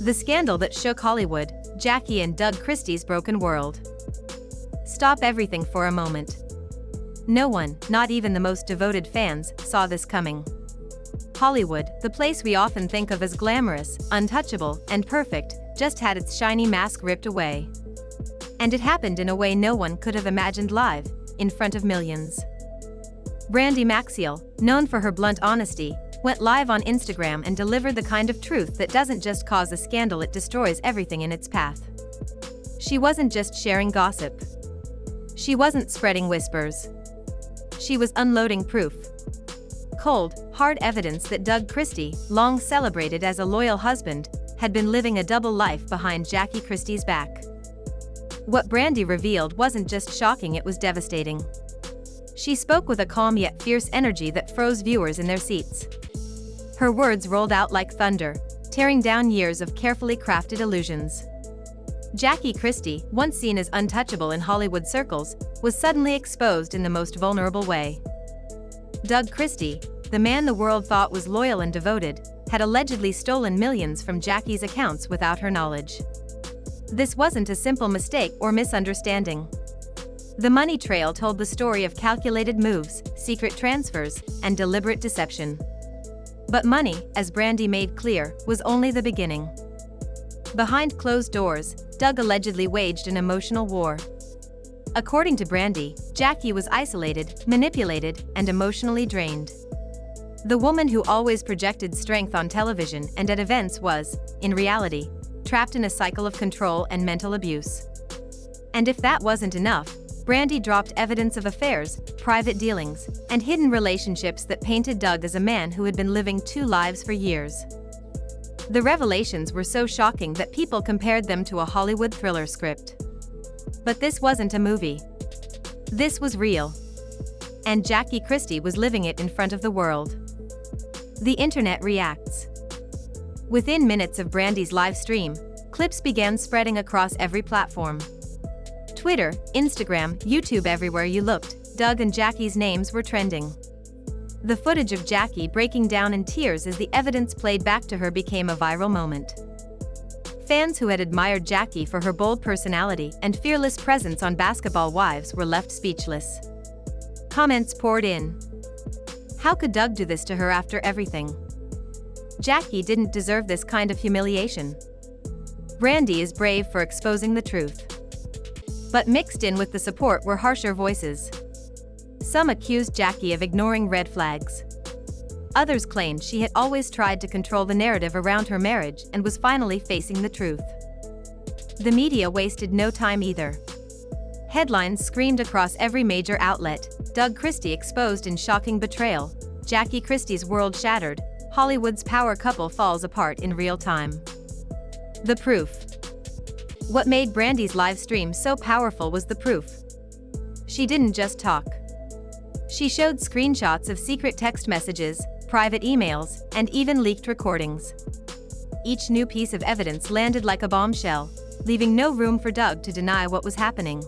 The scandal that shook Hollywood, Jackie and Doug Christie's broken world. Stop everything for a moment. No one, not even the most devoted fans, saw this coming. Hollywood, the place we often think of as glamorous, untouchable, and perfect, just had its shiny mask ripped away. And it happened in a way no one could have imagined live, in front of millions. Brandi Maxiell, known for her blunt honesty, went live on Instagram and delivered the kind of truth that doesn't just cause a scandal, it destroys everything in its path. She wasn't just sharing gossip. She wasn't spreading whispers. She was unloading proof. Cold, hard evidence that Doug Christie, long celebrated as a loyal husband, had been living a double life behind Jackie Christie's back. What Brandi revealed wasn't just shocking, it was devastating. She spoke with a calm yet fierce energy that froze viewers in their seats. Her words rolled out like thunder, tearing down years of carefully crafted illusions. Jackie Christie, once seen as untouchable in Hollywood circles, was suddenly exposed in the most vulnerable way. Doug Christie, the man the world thought was loyal and devoted, had allegedly stolen millions from Jackie's accounts without her knowledge. This wasn't a simple mistake or misunderstanding. The money trail told the story of calculated moves, secret transfers, and deliberate deception. But money, as Brandi made clear, was only the beginning. Behind closed doors, Doug allegedly waged an emotional war. According to Brandi, Jackie was isolated, manipulated, and emotionally drained. The woman who always projected strength on television and at events was, in reality, trapped in a cycle of control and mental abuse. And if that wasn't enough, Brandi dropped evidence of affairs, private dealings, and hidden relationships that painted Doug as a man who had been living two lives for years. The revelations were so shocking that people compared them to a Hollywood thriller script. But this wasn't a movie. This was real. And Jackie Christie was living it in front of the world. The internet reacts. Within minutes of Brandi's live stream, clips began spreading across every platform. Twitter, Instagram, YouTube, everywhere you looked, Doug and Jackie's names were trending. The footage of Jackie breaking down in tears as the evidence played back to her became a viral moment. Fans who had admired Jackie for her bold personality and fearless presence on Basketball Wives were left speechless. Comments poured in. How could Doug do this to her after everything? Jackie didn't deserve this kind of humiliation. Brandi is brave for exposing the truth. But mixed in with the support were harsher voices. Some accused Jackie of ignoring red flags. Others claimed she had always tried to control the narrative around her marriage and was finally facing the truth. The media wasted no time either. Headlines screamed across every major outlet: Doug Christie exposed in shocking betrayal, Jackie Christie's world shattered, Hollywood's power couple falls apart in real time. The proof. What made Brandi's live stream so powerful was the proof. She didn't just talk. She showed screenshots of secret text messages, private emails, and even leaked recordings. Each new piece of evidence landed like a bombshell, leaving no room for Doug to deny what was happening.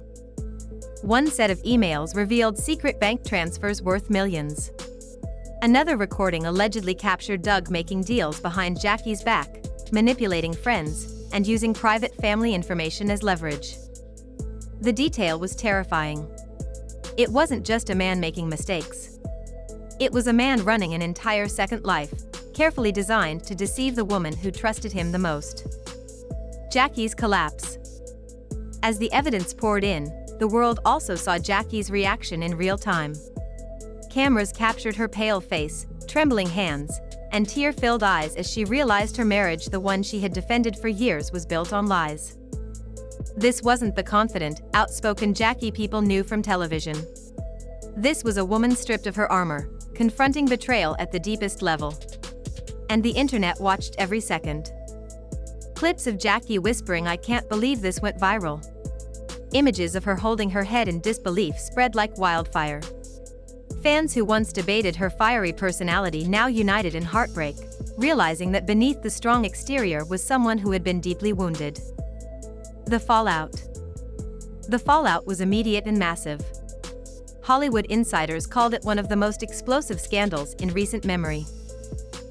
One set of emails revealed secret bank transfers worth millions. Another recording allegedly captured Doug making deals behind Jackie's back, manipulating friends, and using private family information as leverage. The detail was terrifying. It wasn't just a man making mistakes. It was a man running an entire second life, carefully designed to deceive the woman who trusted him the most. Jackie's collapse. As the evidence poured in, the world also saw Jackie's reaction in real time. Cameras captured her pale face, trembling hands, and tear-filled eyes as she realized her marriage, the one she had defended for years, was built on lies. This wasn't the confident, outspoken Jackie people knew from television. This was a woman stripped of her armor, confronting betrayal at the deepest level. And the internet watched every second. Clips of Jackie whispering "I can't believe this" went viral. Images of her holding her head in disbelief spread like wildfire. Fans who once debated her fiery personality now united in heartbreak, realizing that beneath the strong exterior was someone who had been deeply wounded. The fallout. The fallout was immediate and massive. Hollywood insiders called it one of the most explosive scandals in recent memory.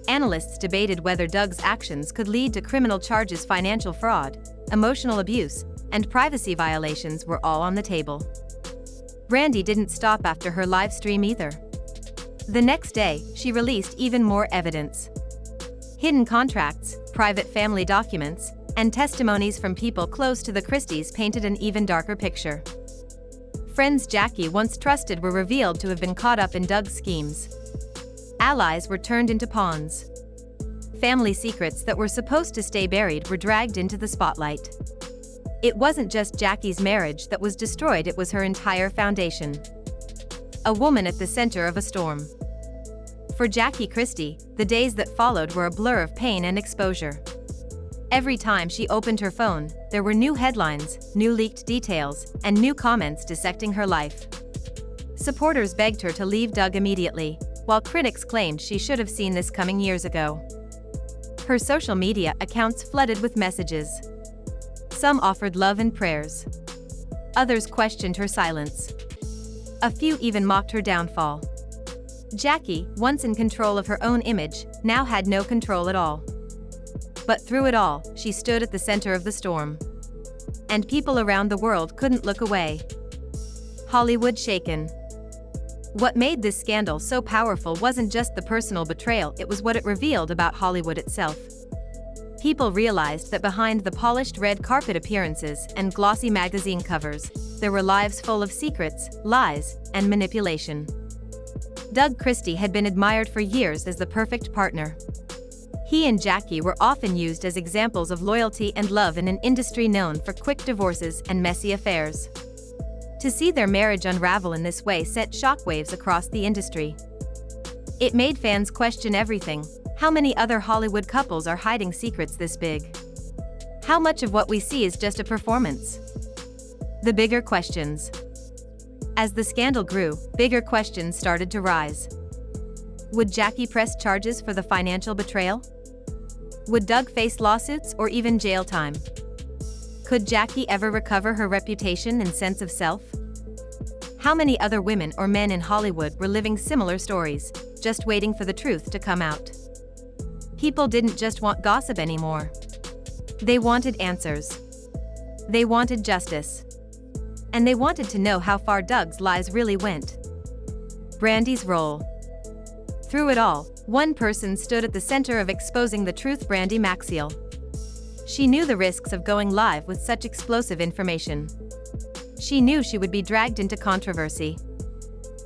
Analysts debated whether Doug's actions could lead to criminal charges. Financial fraud, emotional abuse, and privacy violations were all on the table. Brandi didn't stop after her live stream either. The next day, she released even more evidence. Hidden contracts, private family documents, and testimonies from people close to the Christies painted an even darker picture. Friends Jackie once trusted were revealed to have been caught up in Doug's schemes. Allies were turned into pawns. Family secrets that were supposed to stay buried were dragged into the spotlight. It wasn't just Jackie's marriage that was destroyed, it was her entire foundation. A woman at the center of a storm. For Jackie Christie, the days that followed were a blur of pain and exposure. Every time she opened her phone, there were new headlines, new leaked details, and new comments dissecting her life. Supporters begged her to leave Doug immediately, while critics claimed she should have seen this coming years ago. Her social media accounts flooded with messages. Some offered love and prayers. Others questioned her silence. A few even mocked her downfall. Jackie, once in control of her own image, now had no control at all. But through it all, she stood at the center of the storm. And people around the world couldn't look away. Hollywood shaken. What made this scandal so powerful wasn't just the personal betrayal, it was what it revealed about Hollywood itself. People realized that behind the polished red carpet appearances and glossy magazine covers, there were lives full of secrets, lies, and manipulation. Doug Christie had been admired for years as the perfect partner. He and Jackie were often used as examples of loyalty and love in an industry known for quick divorces and messy affairs. To see their marriage unravel in this way sent shockwaves across the industry. It made fans question everything. How many other Hollywood couples are hiding secrets this big? How much of what we see is just a performance? The bigger questions. As the scandal grew, bigger questions started to rise. Would Jackie press charges for the financial betrayal? Would Doug face lawsuits or even jail time? Could Jackie ever recover her reputation and sense of self? How many other women or men in Hollywood were living similar stories, just waiting for the truth to come out? People didn't just want gossip anymore. They wanted answers. They wanted justice. And they wanted to know how far Doug's lies really went. Brandi's role. Through it all, one person stood at the center of exposing the truth: Brandi Maxiell. She knew the risks of going live with such explosive information. She knew she would be dragged into controversy.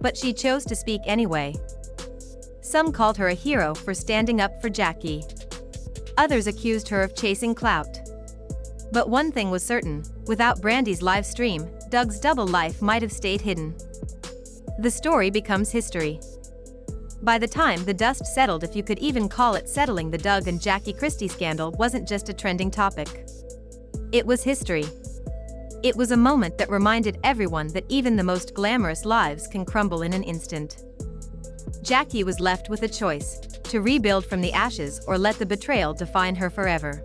But she chose to speak anyway. Some called her a hero for standing up for Jackie. Others accused her of chasing clout. But one thing was certain: without Brandi's live stream, Doug's double life might have stayed hidden. The story becomes history. By the time the dust settled, if you could even call it settling, the Doug and Jackie Christie scandal wasn't just a trending topic. It was history. It was a moment that reminded everyone that even the most glamorous lives can crumble in an instant. Jackie was left with a choice: to rebuild from the ashes or let the betrayal define her forever.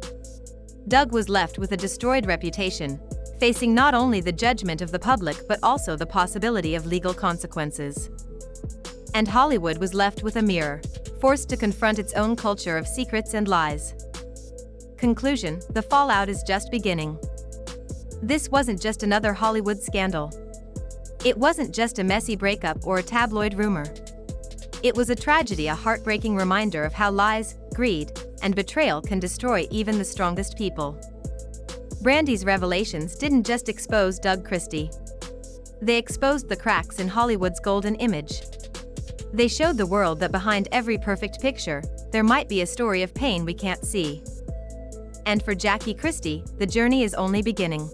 Doug was left with a destroyed reputation, facing not only the judgment of the public but also the possibility of legal consequences. And Hollywood was left with a mirror, forced to confront its own culture of secrets and lies. Conclusion: the fallout is just beginning. This wasn't just another Hollywood scandal. It wasn't just a messy breakup or a tabloid rumor. It was a tragedy, a heartbreaking reminder of how lies, greed, and betrayal can destroy even the strongest people. Brandi's revelations didn't just expose Doug Christie. They exposed the cracks in Hollywood's golden image. They showed the world that behind every perfect picture, there might be a story of pain we can't see. And for Jackie Christie, the journey is only beginning.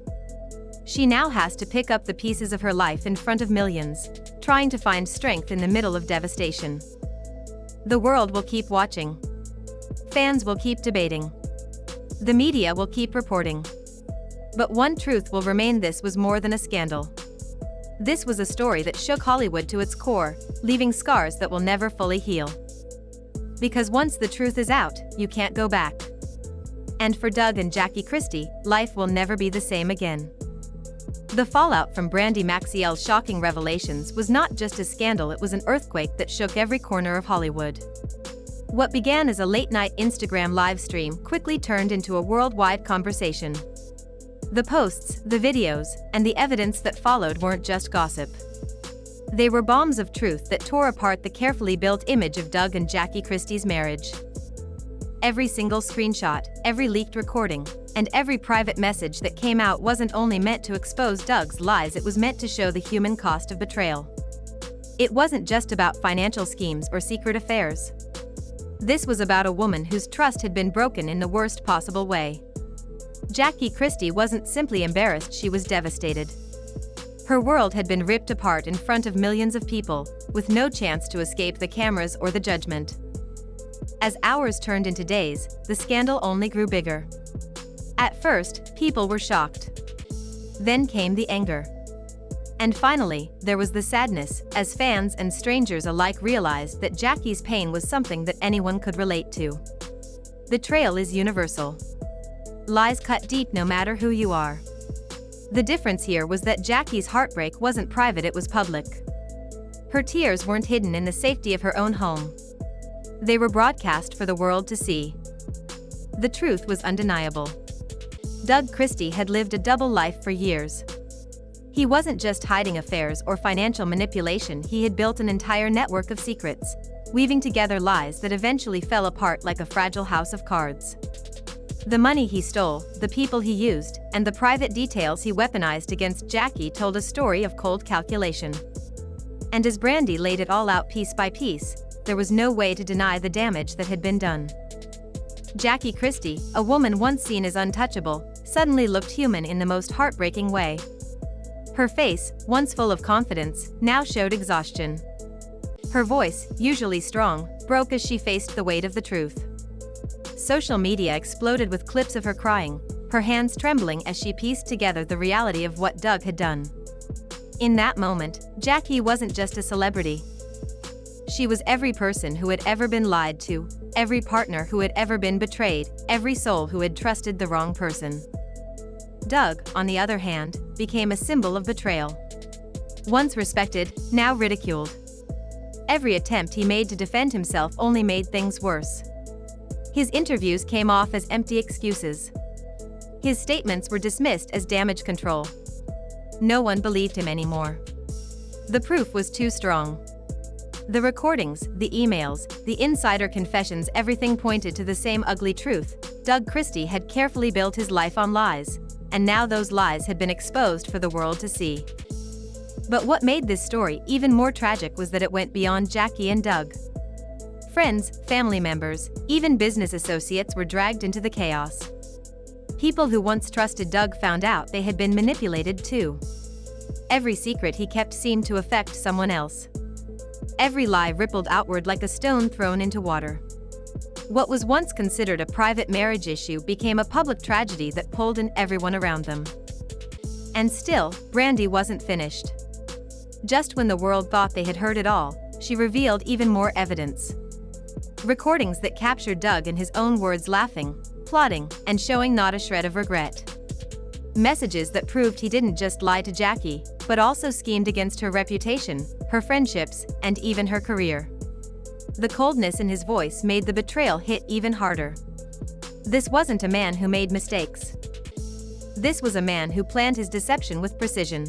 She now has to pick up the pieces of her life in front of millions, trying to find strength in the middle of devastation. The world will keep watching. Fans will keep debating. The media will keep reporting. But one truth will remain: this was more than a scandal. This was a story that shook Hollywood to its core, leaving scars that will never fully heal. Because once the truth is out, you can't go back. And for Doug and Jackie Christie, life will never be the same again. The fallout from Brandi Maxiell's shocking revelations was not just a scandal, it was an earthquake that shook every corner of Hollywood. What began as a late-night Instagram live stream quickly turned into a worldwide conversation. The posts, the videos, and the evidence that followed weren't just gossip. They were bombs of truth that tore apart the carefully built image of Doug and Jackie Christie's marriage. Every single screenshot, every leaked recording, and every private message that came out wasn't only meant to expose Doug's lies, it was meant to show the human cost of betrayal. It wasn't just about financial schemes or secret affairs. This was about a woman whose trust had been broken in the worst possible way. Jackie Christie wasn't simply embarrassed, she was devastated. Her world had been ripped apart in front of millions of people, with no chance to escape the cameras or the judgment. As hours turned into days, the scandal only grew bigger. At first, people were shocked. Then came the anger. And finally, there was the sadness, as fans and strangers alike realized that Jackie's pain was something that anyone could relate to. Betrayal is universal. Lies cut deep no matter who you are. The difference here was that Jackie's heartbreak wasn't private, it was public. Her tears weren't hidden in the safety of her own home. They were broadcast for the world to see. The truth was undeniable. Doug Christie had lived a double life for years. He wasn't just hiding affairs or financial manipulation, he had built an entire network of secrets, weaving together lies that eventually fell apart like a fragile house of cards. The money he stole, the people he used, and the private details he weaponized against Jackie told a story of cold calculation. And as Brandi laid it all out piece by piece, there was no way to deny the damage that had been done. Jackie Christie, a woman once seen as untouchable, suddenly looked human in the most heartbreaking way. Her face, once full of confidence, now showed exhaustion. Her voice, usually strong, broke as she faced the weight of the truth. Social media exploded with clips of her crying, her hands trembling as she pieced together the reality of what Doug had done. In that moment, Jackie wasn't just a celebrity. She was every person who had ever been lied to, every partner who had ever been betrayed, every soul who had trusted the wrong person. Doug, on the other hand, became a symbol of betrayal. Once respected, now ridiculed. Every attempt he made to defend himself only made things worse. His interviews came off as empty excuses. His statements were dismissed as damage control. No one believed him anymore. The proof was too strong. The recordings, the emails, the insider confessions, everything pointed to the same ugly truth. Doug Christie had carefully built his life on lies, and now those lies had been exposed for the world to see. But what made this story even more tragic was that it went beyond Jackie and Doug. Friends, family members, even business associates were dragged into the chaos. People who once trusted Doug found out they had been manipulated too. Every secret he kept seemed to affect someone else. Every lie rippled outward like a stone thrown into water. What was once considered a private marriage issue became a public tragedy that pulled in everyone around them. And still, Brandi wasn't finished. Just when the world thought they had heard it all, she revealed even more evidence. Recordings that captured Doug in his own words, laughing, plotting, and showing not a shred of regret. Messages that proved he didn't just lie to Jackie, but also schemed against her reputation, her friendships, and even her career. The coldness in his voice made the betrayal hit even harder. This wasn't a man who made mistakes. This was a man who planned his deception with precision.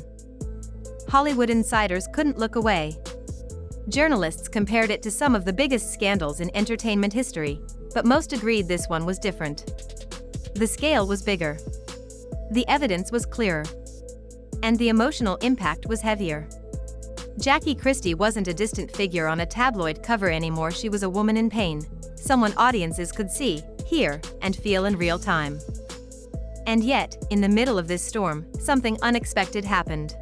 Hollywood insiders couldn't look away. Journalists compared it to some of the biggest scandals in entertainment history, but most agreed this one was different. The scale was bigger. The evidence was clearer. And the emotional impact was heavier. Jackie Christie wasn't a distant figure on a tabloid cover anymore, she was a woman in pain, someone audiences could see, hear, and feel in real time. And yet, in the middle of this storm, something unexpected happened.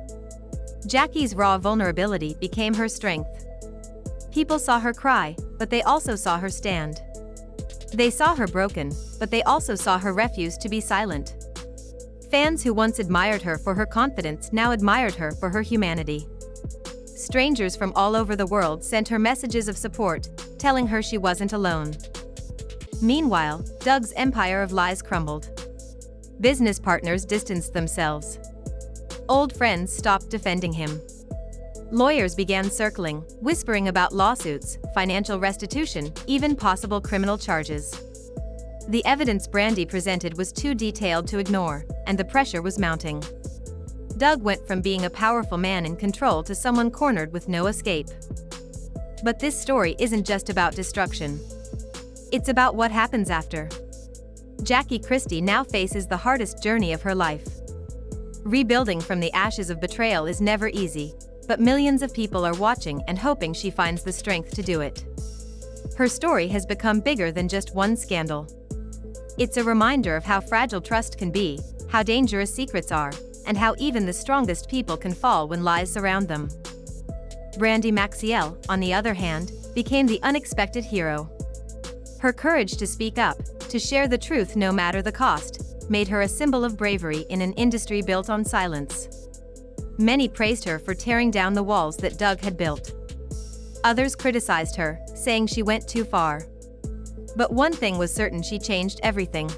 Jackie's raw vulnerability became her strength. People saw her cry, but they also saw her stand. They saw her broken, but they also saw her refuse to be silent. Fans who once admired her for her confidence now admired her for her humanity. Strangers from all over the world sent her messages of support, telling her she wasn't alone. Meanwhile, Doug's empire of lies crumbled. Business partners distanced themselves. Old friends stopped defending him. Lawyers began circling, whispering about lawsuits, financial restitution, even possible criminal charges. The evidence Brandi presented was too detailed to ignore, and the pressure was mounting. Doug went from being a powerful man in control to someone cornered with no escape. But this story isn't just about destruction. It's about what happens after. Jackie Christie now faces the hardest journey of her life. Rebuilding from the ashes of betrayal is never easy, but millions of people are watching and hoping she finds the strength to do it. Her story has become bigger than just one scandal. It's a reminder of how fragile trust can be, how dangerous secrets are, and how even the strongest people can fall when lies surround them. Brandi Maxiell, on the other hand, became the unexpected hero. Her courage to speak up, to share the truth no matter the cost, made her a symbol of bravery in an industry built on silence. Many praised her for tearing down the walls that Doug had built. Others criticized her, saying she went too far. But one thing was certain: she changed everything.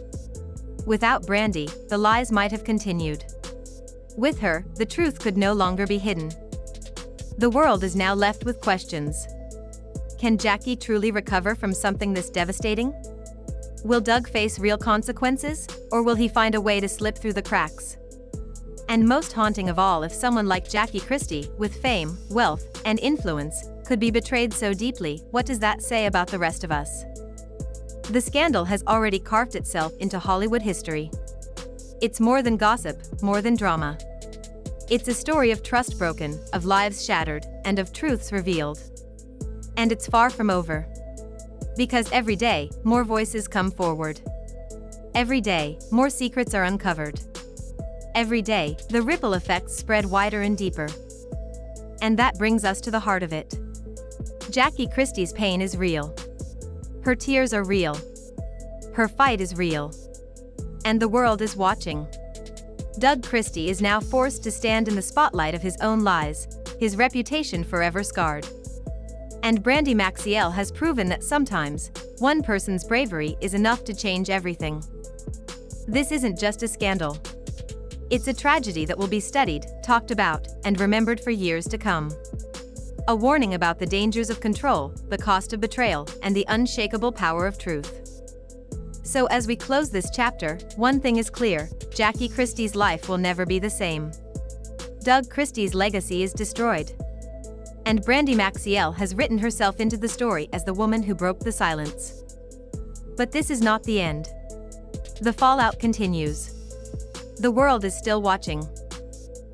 Without Brandi, the lies might have continued. With her, the truth could no longer be hidden. The world is now left with questions. Can Jackie truly recover from something this devastating? Will Doug face real consequences, or will he find a way to slip through the cracks? And most haunting of all, if someone like Jackie Christie, with fame, wealth, and influence, could be betrayed so deeply, what does that say about the rest of us? The scandal has already carved itself into Hollywood history. It's more than gossip, more than drama. It's a story of trust broken, of lives shattered, and of truths revealed. And it's far from over. Because every day, more voices come forward. Every day, more secrets are uncovered. Every day, the ripple effects spread wider and deeper. And that brings us to the heart of it. Jackie Christie's pain is real. Her tears are real. Her fight is real. And the world is watching. Doug Christie is now forced to stand in the spotlight of his own lies, his reputation forever scarred. And Brandi Maxiell has proven that sometimes, one person's bravery is enough to change everything. This isn't just a scandal. It's a tragedy that will be studied, talked about, and remembered for years to come. A warning about the dangers of control, the cost of betrayal, and the unshakable power of truth. So as we close this chapter, one thing is clear: Jackie Christie's life will never be the same. Doug Christie's legacy is destroyed. And Brandi Maxiell has written herself into the story as the woman who broke the silence. But this is not the end. The fallout continues. The world is still watching.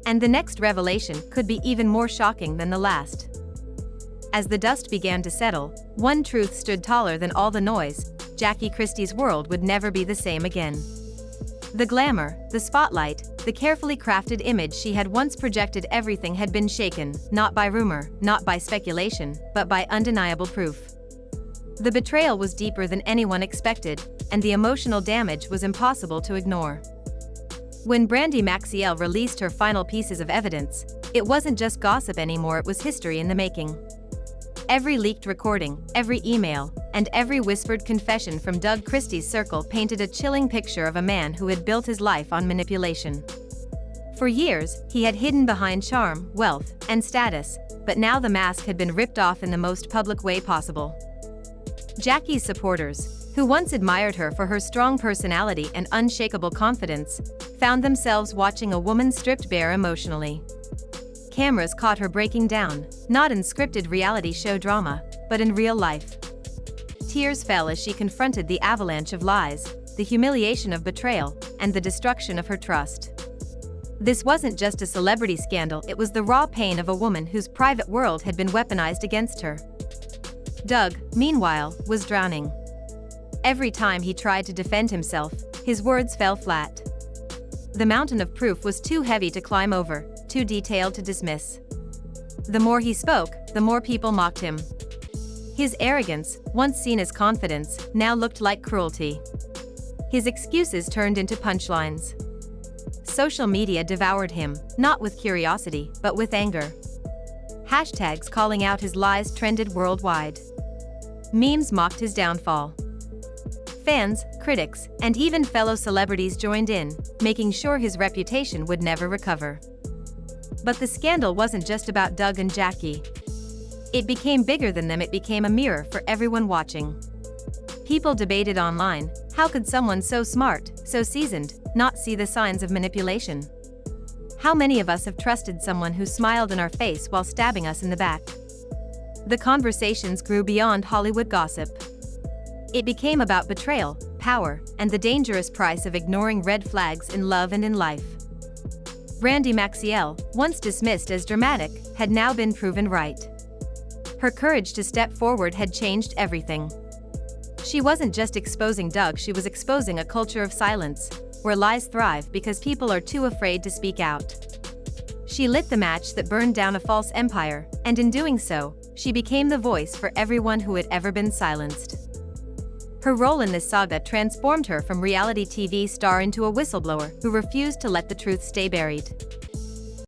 And the next revelation could be even more shocking than the last. As the dust began to settle, one truth stood taller than all the noise: Jackie Christie's world would never be the same again. The glamour, the spotlight, the carefully crafted image she had once projected, everything had been shaken, not by rumor, not by speculation, but by undeniable proof. The betrayal was deeper than anyone expected, and the emotional damage was impossible to ignore. When Brandi Maxiell released her final pieces of evidence, it wasn't just gossip anymore, it was history in the making. Every leaked recording, every email, and every whispered confession from Doug Christie's circle painted a chilling picture of a man who had built his life on manipulation. For years, he had hidden behind charm, wealth, and status, but now the mask had been ripped off in the most public way possible. Jackie's supporters, who once admired her for her strong personality and unshakable confidence, found themselves watching a woman stripped bare emotionally. Cameras caught her breaking down, not in scripted reality show drama, but in real life. Tears fell as she confronted the avalanche of lies, the humiliation of betrayal, and the destruction of her trust. This wasn't just a celebrity scandal, it was the raw pain of a woman whose private world had been weaponized against her. Doug, meanwhile, was drowning. Every time he tried to defend himself, his words fell flat. The mountain of proof was too heavy to climb over, too detailed to dismiss. The more he spoke, the more people mocked him. His arrogance, once seen as confidence, now looked like cruelty. His excuses turned into punchlines. Social media devoured him, not with curiosity, but with anger. Hashtags calling out his lies trended worldwide. Memes mocked his downfall. Fans, critics, and even fellow celebrities joined in, making sure his reputation would never recover. But the scandal wasn't just about Doug and Jackie. It became bigger than them. It became a mirror for everyone watching. People debated online, how could someone so smart, so seasoned, not see the signs of manipulation? How many of us have trusted someone who smiled in our face while stabbing us in the back? The conversations grew beyond Hollywood gossip. It became about betrayal, power, and the dangerous price of ignoring red flags in love and in life. Brandi Maxiell, once dismissed as dramatic, had now been proven right. Her courage to step forward had changed everything. She wasn't just exposing Doug, she was exposing a culture of silence, where lies thrive because people are too afraid to speak out. She lit the match that burned down a false empire, and in doing so, she became the voice for everyone who had ever been silenced. Her role in this saga transformed her from reality TV star into a whistleblower who refused to let the truth stay buried.